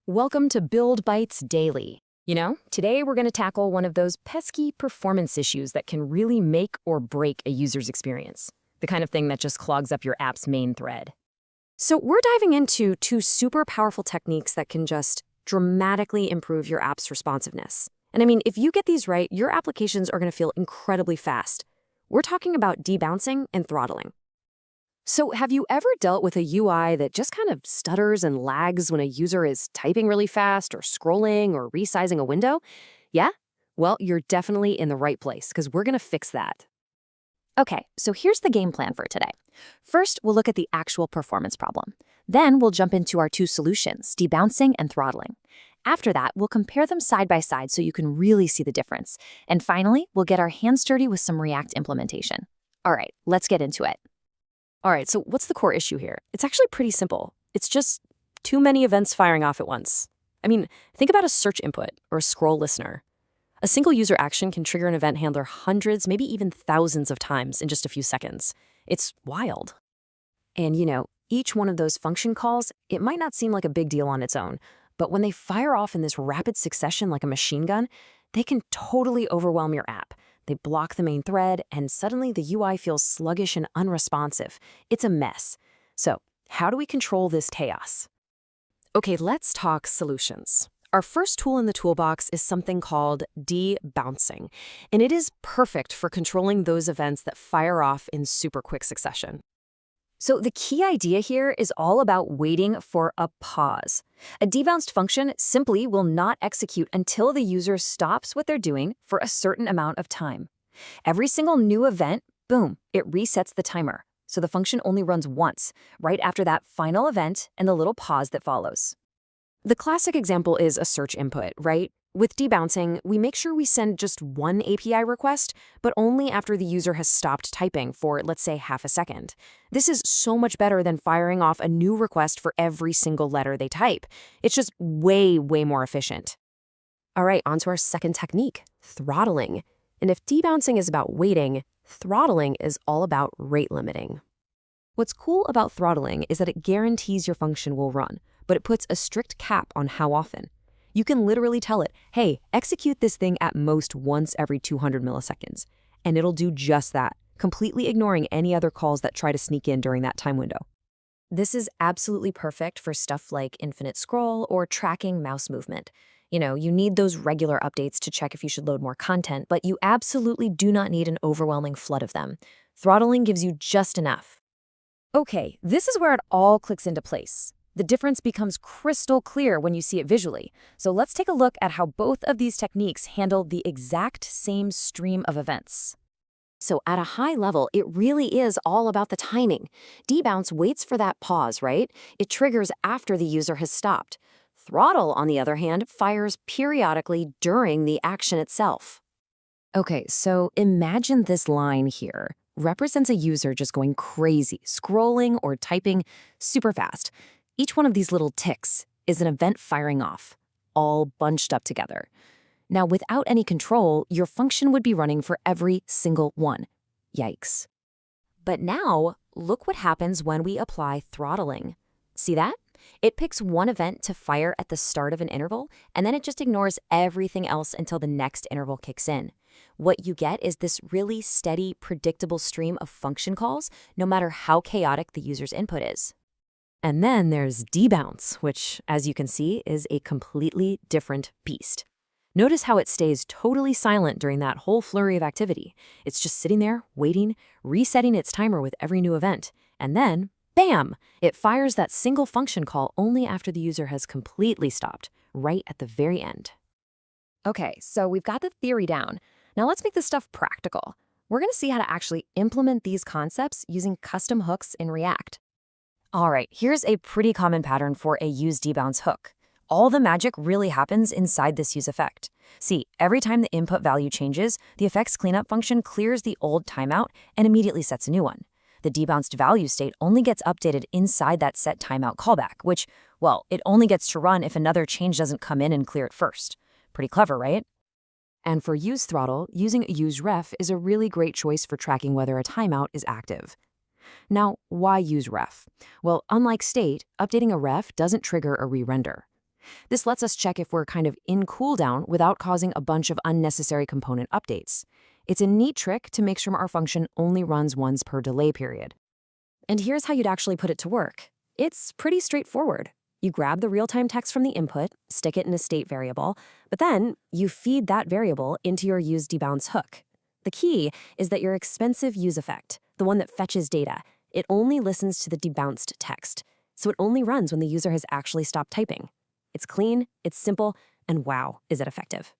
Welcome to BuildBytesDaily. Today we're going to tackle one of those pesky performance issues that can really make or break a user's experience. The kind of thing that just clogs up your app's main thread. So we're diving into two super powerful techniques that can just dramatically improve your app's responsiveness. And I mean, if you get these right, your applications are going to feel incredibly fast. We're talking about debouncing and throttling. So have you ever dealt with a UI that just kind of stutters and lags when a user is typing really fast or scrolling or resizing a window? Yeah? Well, you're definitely in the right place because we're going to fix that. Okay, so here's the game plan for today. First, we'll look at the actual performance problem. Then we'll jump into our two solutions, debouncing and throttling. After that, we'll compare them side by side so you can really see the difference. And finally, we'll get our hands dirty with some React implementation. All right, let's get into it. All right, so what's the core issue here? It's actually pretty simple. It's just too many events firing off at once. I mean, think about a search input or a scroll listener. A single user action can trigger an event handler hundreds, maybe even thousands of times in just a few seconds. It's wild. And each one of those function calls, it might not seem like a big deal on its own, but when they fire off in this rapid succession like a machine gun, they can totally overwhelm your app. They block the main thread, and suddenly the UI feels sluggish and unresponsive. It's a mess. So, how do we control this chaos? Okay, let's talk solutions. Our first tool in the toolbox is something called Debouncing, and it is perfect for controlling those events that fire off in super quick succession. So the key idea here is all about waiting for a pause. A debounced function simply will not execute until the user stops what they're doing for a certain amount of time. Every single new event, boom, it resets the timer. So the function only runs once, right after that final event and the little pause that follows. The classic example is a search input, right? With debouncing, we make sure we send just one API request, but only after the user has stopped typing for, let's say, half a second. This is so much better than firing off a new request for every single letter they type. It's just way, way more efficient. All right, on to our second technique, throttling. And if debouncing is about waiting, throttling is all about rate limiting. What's cool about throttling is that it guarantees your function will run, but it puts a strict cap on how often. You can literally tell it, hey, execute this thing at most once every 200 milliseconds. And it'll do just that, completely ignoring any other calls that try to sneak in during that time window. This is absolutely perfect for stuff like infinite scroll or tracking mouse movement. You need those regular updates to check if you should load more content, but you absolutely do not need an overwhelming flood of them. Throttling gives you just enough. Okay, this is where it all clicks into place. The difference becomes crystal clear when you see it visually. So let's take a look at how both of these techniques handle the exact same stream of events. So at a high level, it really is all about the timing. Debounce waits for that pause, right? It triggers after the user has stopped. Throttle, on the other hand, fires periodically during the action itself. Okay, so imagine this line here represents a user just going crazy, scrolling or typing super fast. Each one of these little ticks is an event firing off, all bunched up together. Now, without any control, your function would be running for every single one. Yikes. But now, look what happens when we apply throttling. See that? It picks one event to fire at the start of an interval, and then it just ignores everything else until the next interval kicks in. What you get is this really steady, predictable stream of function calls, no matter how chaotic the user's input is. And then there's debounce, which, as you can see, is a completely different beast. Notice how it stays totally silent during that whole flurry of activity. It's just sitting there, waiting, resetting its timer with every new event. And then, bam! It fires that single function call only after the user has completely stopped, right at the very end. Okay, so we've got the theory down. Now let's make this stuff practical. We're going to see how to actually implement these concepts using custom hooks in React. All right, here's a pretty common pattern for a useDebounce hook. All the magic really happens inside this useEffect. See, every time the input value changes, the effects cleanup function clears the old timeout and immediately sets a new one. The debounced value state only gets updated inside that set timeout callback, which, well, it only gets to run if another change doesn't come in and clear it first. Pretty clever, right? And for useThrottle, using useRef is a really great choice for tracking whether a timeout is active. Now, why use ref? Well, unlike state, updating a ref doesn't trigger a re-render. This lets us check if we're kind of in cooldown without causing a bunch of unnecessary component updates. It's a neat trick to make sure our function only runs once per delay period. And here's how you'd actually put it to work. It's pretty straightforward. You grab the real-time text from the input, stick it in a state variable, but then you feed that variable into your useDebounce hook. The key is that your expensive useEffect, the one that fetches data, it only listens to the debounced text, so it only runs when the user has actually stopped typing. It's clean, it's simple, and wow, is it effective.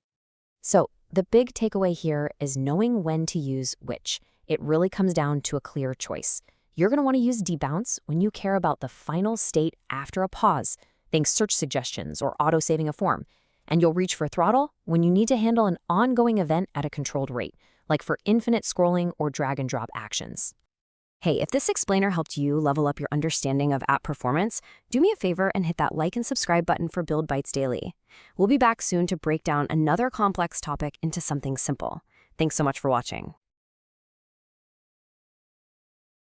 So the big takeaway here is knowing when to use which. It really comes down to a clear choice. You're going to want to use Debounce when you care about the final state after a pause, think search suggestions or auto-saving a form. And you'll reach for Throttle when you need to handle an ongoing event at a controlled rate, like for infinite scrolling or drag and drop actions. Hey, if this explainer helped you level up your understanding of app performance, do me a favor and hit that like and subscribe button for Build Bytes Daily. We'll be back soon to break down another complex topic into something simple. Thanks so much for watching.